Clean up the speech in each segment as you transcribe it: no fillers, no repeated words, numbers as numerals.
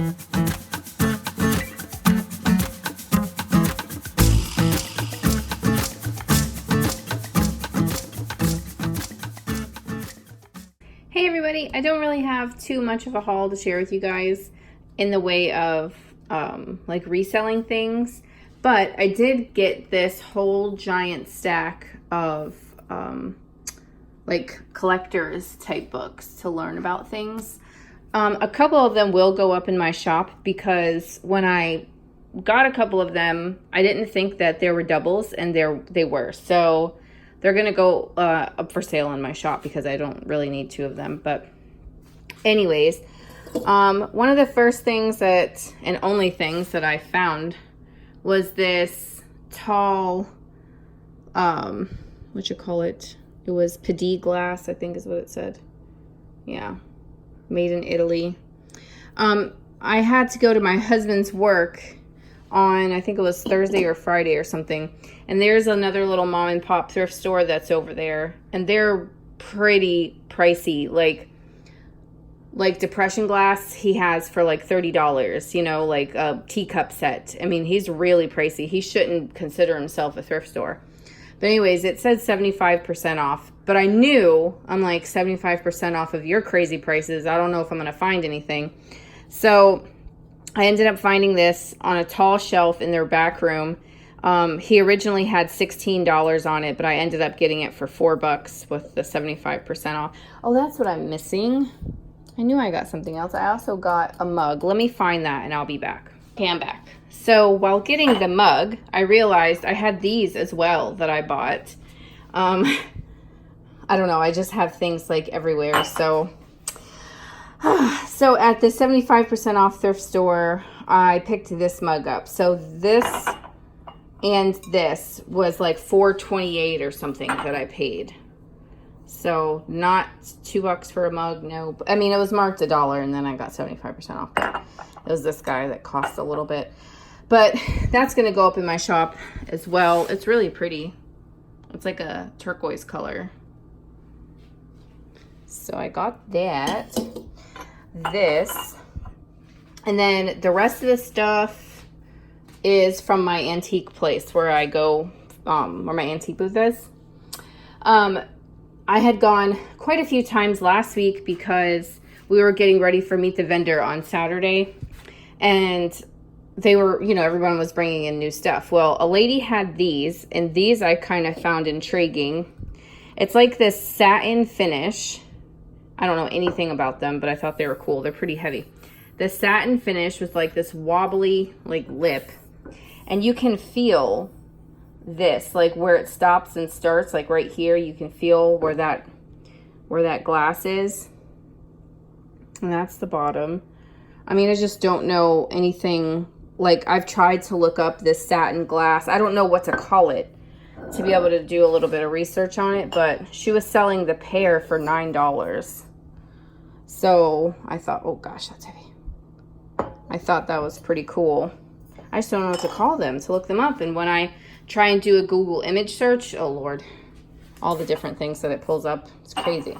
Hey everybody, I don't really have too much of a haul to share with you guys in the way of like reselling things, but I did get this whole giant stack of like collectors type books to learn about things. A couple of them will go up in my shop because when I got a couple of them, I didn't think that there were doubles, and they were. So they're going to go up for sale in my shop because I don't really need two of them. But anyways, one of the first things that, and only things that I found was this tall, what you call it? It was Paddy glass, I think is what it said. Yeah, made in Italy. I had to go to my husband's work on, I think it was Thursday or Friday or something. And there's another little mom and pop thrift store that's over there. And they're pretty pricey. Like depression glass he has for like $30, you know, like a teacup set. I mean, he's really pricey. He shouldn't consider himself a thrift store. But anyways, it said 75% off. But I knew, I'm like, 75% off of your crazy prices. I don't know if I'm going to find anything. So I ended up finding this on a tall shelf in their back room. He originally had $16 on it, but I ended up getting it for $4 with the 75% off. Oh, that's what I'm missing. I knew I got something else. I also got a mug. Let me find that and I'll be back. Okay, I'm back. So while getting the mug, I realized I had these as well that I bought. I don't know. I just have things like everywhere. So at the 75% off thrift store, I picked this mug up. So this and this was like $4.28 or something that I paid. So not $2 for a mug, no. I mean, it was marked $1 and then I got 75% off. But it was this guy that cost a little bit. But that's going to go up in my shop as well. It's really pretty. It's like a turquoise color. So I got that. This. And then the rest of the stuff is from my antique place where I go, where my antique booth is. I had gone quite a few times last week because we were getting ready for Meet the Vendor on Saturday. And they were, you know, everyone was bringing in new stuff. Well, a lady had these, and these I kind of found intriguing. It's like this satin finish. I don't know anything about them, but I thought they were cool. They're pretty heavy. The satin finish with like this wobbly like lip. And you can feel this, like where it stops and starts, like right here. You can feel where that glass is. And that's the bottom. I mean, I just don't know anything. Like, I've tried to look up this satin glass. I don't know what to call it to be able to do a little bit of research on it, but she was selling the pair for $9. So I thought, oh gosh, that's heavy. I thought that was pretty cool. I just don't know what to call them, to look them up. And when I try and do a Google image search, oh Lord, all the different things that it pulls up, it's crazy.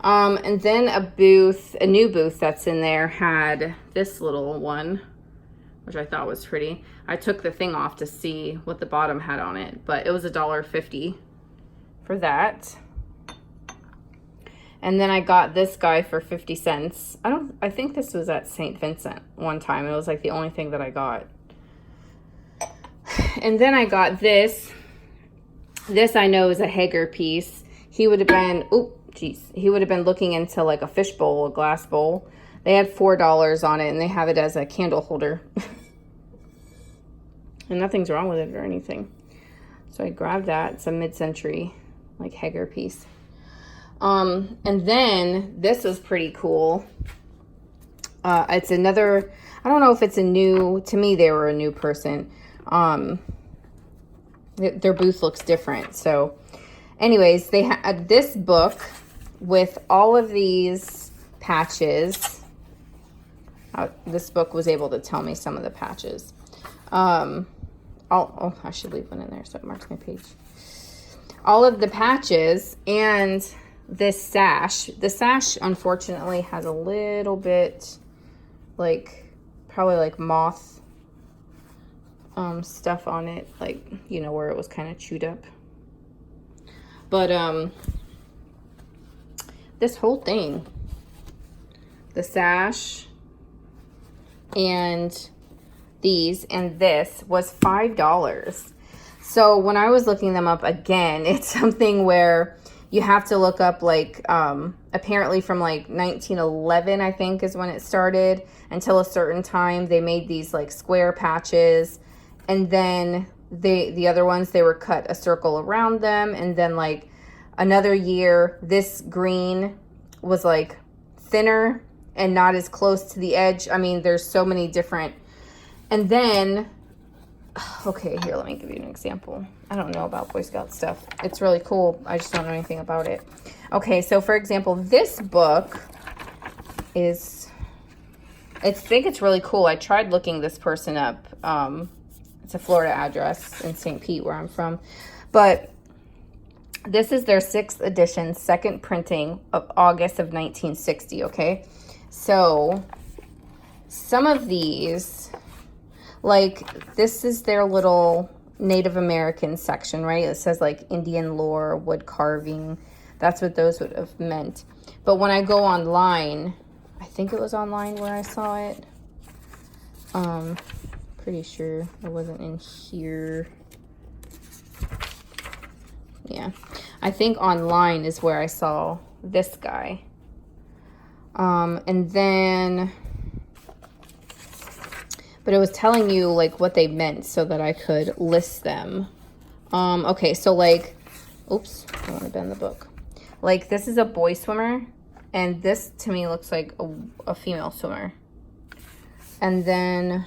And then a new booth that's in there had this little one, which I thought was pretty. I took the thing off to see what the bottom had on it, but it was $1.50 for that. And then I got this guy for 50 cents. I think this was at St. Vincent one time. It was like the only thing that I got. And then I got this. This I know is a Heager piece. He would have been, he would have been looking into like a fish bowl, a glass bowl. They had $4 on it, and they have it as a candle holder. And nothing's wrong with it or anything. So I grabbed that. It's a mid-century like Heager piece. And then this was pretty cool. It's another, I don't know if it's a new, to me they were a new person. Their booth looks different. So anyways, they had this book with all of these patches. This book was able to tell me some of the patches. I should leave one in there so it marks my page. All of the patches and this sash. The sash, unfortunately, has a little bit like probably like moth stuff on it, like, you know, where it was kind of chewed up. But this whole thing, the sash and these and this, was $5. So when I was looking them up again, it's something where you have to look up, like, apparently from like 1911, I think, is when it started, until a certain time they made these like square patches, and then the other ones, they were cut a circle around them, and then like another year this green was like thinner and not as close to the edge. I mean, there's so many different. And then, okay, here, let me give you an example. I don't know about Boy Scout stuff. It's really cool. I just don't know anything about it. Okay, so for example, this book is, I think it's really cool. I tried looking this person up. It's a Florida address in St. Pete, where I'm from. But this is their 6th edition, second printing of August of 1960, okay? So some of these, like, this is their little Native American section, right? It says like Indian lore, wood carving. That's what those would have meant. But when I go online, I think it was online where I saw it. Pretty sure it wasn't in here. Yeah, I think online is where I saw this guy. And then, but it was telling you like what they meant so that I could list them. Okay, so like, oops, I don't want to bend the book. Like, this is a boy swimmer, and this to me looks like a female swimmer. And then,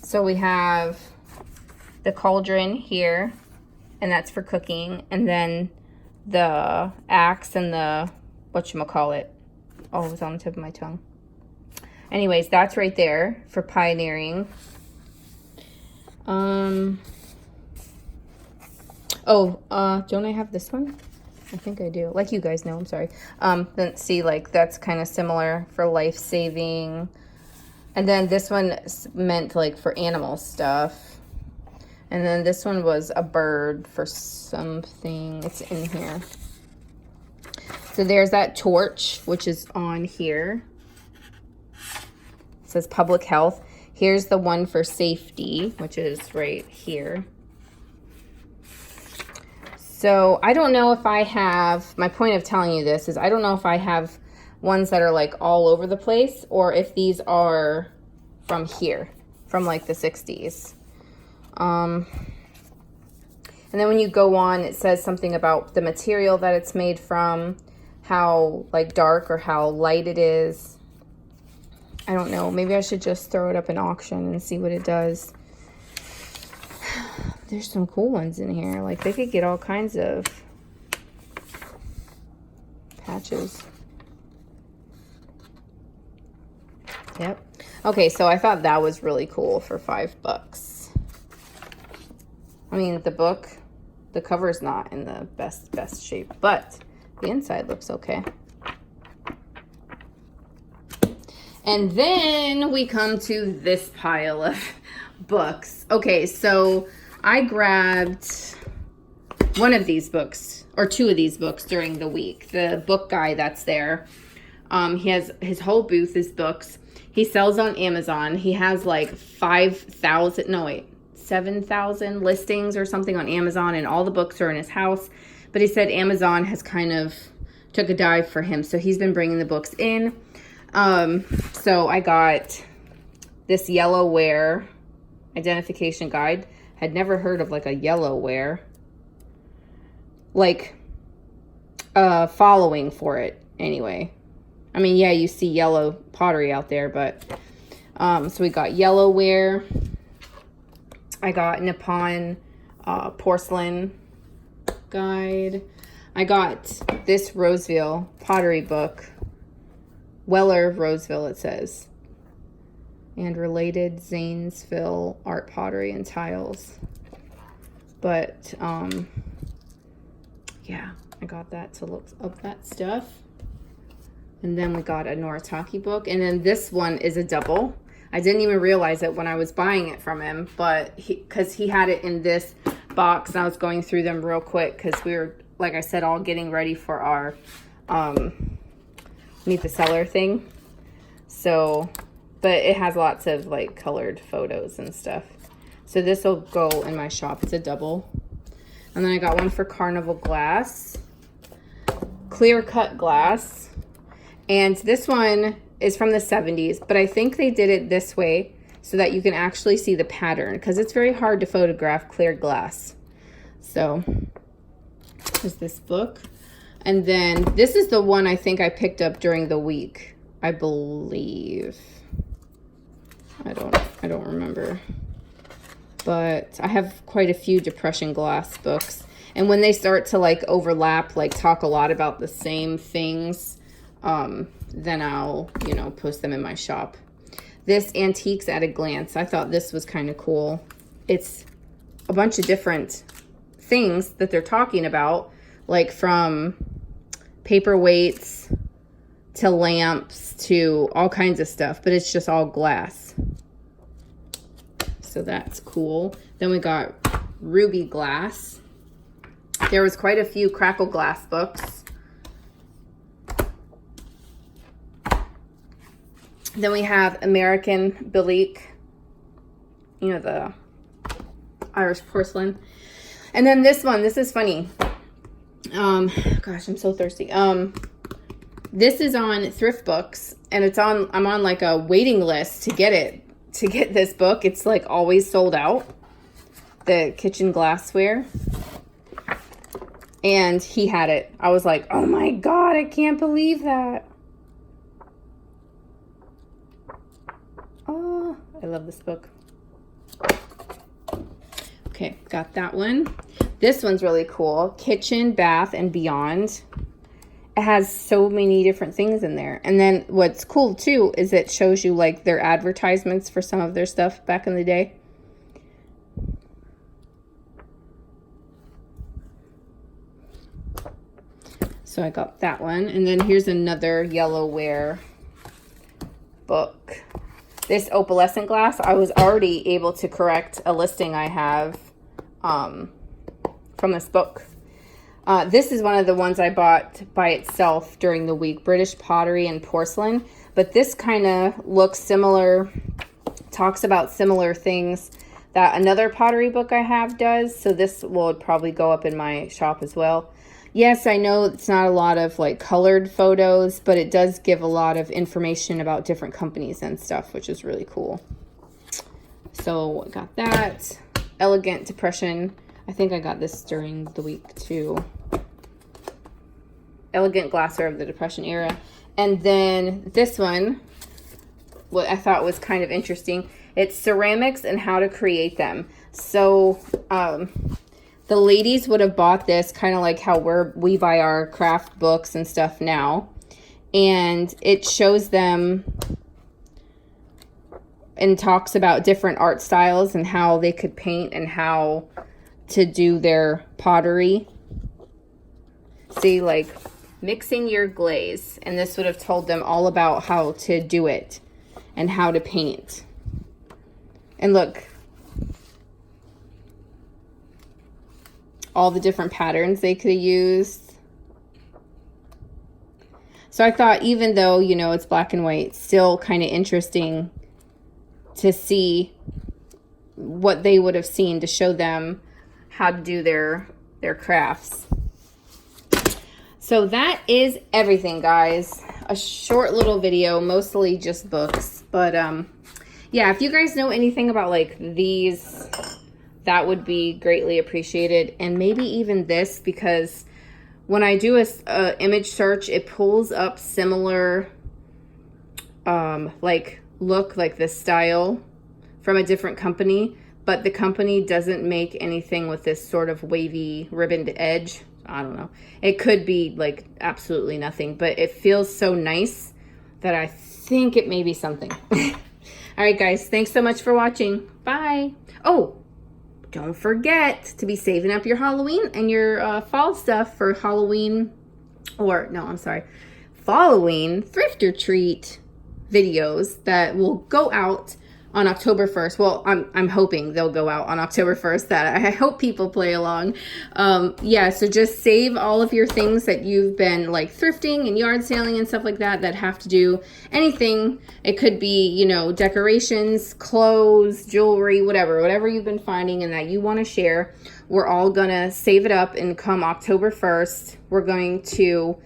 so we have the cauldron here, and that's for cooking, and then the axe and the whatchamacallit. Oh, it was on the tip of my tongue. Anyways, that's right there for pioneering. Don't I have this one? I think I do. Like, you guys know, I'm sorry. Then see, like, that's kind of similar for life-saving. And then this one meant like for animal stuff. And then this one was a bird for something. It's in here. So there's that torch, which is on here. It says public health. Here's the one for safety, which is right here. So I don't know if I have, my point of telling you this is I don't know if I have ones that are like all over the place, or if these are from here, from like the 60s. And then when you go on, it says something about the material that it's made from, how like dark or how light it is. I don't know. Maybe I should just throw it up in auction and see what it does. There's some cool ones in here. Like, they could get all kinds of patches. Yep. Okay, so I thought that was really cool for $5. I mean, the book, the cover is not in the best shape, but the inside looks okay. And then we come to this pile of books. Okay, so I grabbed one of these books, or two of these books during the week. The book guy that's there, he has, his whole booth is books. He sells on Amazon. He has like 7,000 listings or something on Amazon, and all the books are in his house. But he said Amazon has kind of took a dive for him, so he's been bringing the books in. So I got this yellowware identification guide. Had never heard of like a yellowware, like following for it anyway. I mean, yeah, you see yellow pottery out there, but so we got yellowware. I got Nippon porcelain guide. I got this Roseville pottery book. Weller Roseville, it says. And related Zanesville art pottery and tiles. But yeah, I got that to look up that stuff. And then we got a Noritake book. And then this one is a double. I didn't even realize it when I was buying it from him, but because he had it in this box, and I was going through them real quick because we were, like I said, all getting ready for our Meet the Seller thing. So, but it has lots of like colored photos and stuff. So this will go in my shop. It's a double. And then I got one for Carnival glass, clear cut glass. And this one is from the 70s, but I think they did it this way so that you can actually see the pattern, because it's very hard to photograph clear glass. So there's this book. And then this is the one I think I picked up during the week, I believe. I don't remember. But I have quite a few depression glass books. And when they start to like overlap, like talk a lot about the same things, then I'll, you know, post them in my shop. This Antiques at a Glance, I thought this was kind of cool. It's a bunch of different things that they're talking about, like from paperweights to lamps to all kinds of stuff, but it's just all glass. So that's cool. Then we got Ruby glass. There was quite a few Crackle glass books. Then we have American Billique, you know, the Irish porcelain. And then this one, this is funny. Gosh, I'm so thirsty. This is on Thrift Books, and it's on, I'm on like a waiting list to get it, to get this book. It's like always sold out, the kitchen glassware. And he had it. I was like, oh my God, I can't believe that. Oh, I love this book. Okay, got that one. This one's really cool. Kitchen, Bath, and Beyond. It has so many different things in there. And then what's cool too is it shows you like their advertisements for some of their stuff back in the day. So I got that one. And then here's another Yellowware book. This opalescent glass, I was already able to correct a listing I have from this book. This is one of the ones I bought by itself during the week, British Pottery and Porcelain. But this kind of looks similar, talks about similar things that another pottery book I have does. So this will probably go up in my shop as well. Yes, I know it's not a lot of like colored photos, but it does give a lot of information about different companies and stuff, which is really cool. So I got that. Elegant Depression. I think I got this during the week too. Elegant Glassware of the Depression era. And then this one, what I thought was kind of interesting. It's ceramics and how to create them. So, the ladies would have bought this kind of like how we buy our craft books and stuff now. And it shows them and talks about different art styles and how they could paint and how to do their pottery. See, like mixing your glaze. And this would have told them all about how to do it and how to paint. And look, all the different patterns they could have used. So I thought, even though, you know, it's black and white, still kind of interesting to see what they would have seen to show them how to do their crafts. So that is everything, guys. A short little video, mostly just books. But yeah, if you guys know anything about like these, that would be greatly appreciated. And maybe even this, because when I do a image search, it pulls up similar like look, like this style from a different company, but the company doesn't make anything with this sort of wavy ribboned edge. I don't know. It could be like absolutely nothing, but it feels so nice that I think it may be something. All right, guys, thanks so much for watching. Bye. Oh, don't forget to be saving up your Halloween and your fall stuff for Halloween, or no, I'm sorry, following Thrift or Treat videos that will go out on October 1st. Well, I'm hoping they'll go out on October 1st. That I hope people play along. Yeah, so just save all of your things that you've been like thrifting and yard selling and stuff like that have to do anything. It could be, you know, decorations, clothes, jewelry, whatever you've been finding and that you want to share. We're all gonna save it up, and come October 1st, we're going to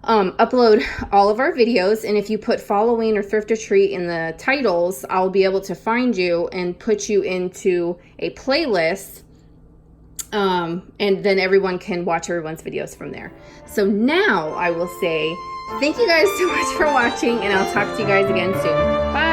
upload all of our videos. And if you put following or Thrift or Treat in the titles, I'll be able to find you and put you into a playlist, and then everyone can watch everyone's videos from there. So now I will say thank you guys so much for watching, and I'll talk to you guys again soon. Bye.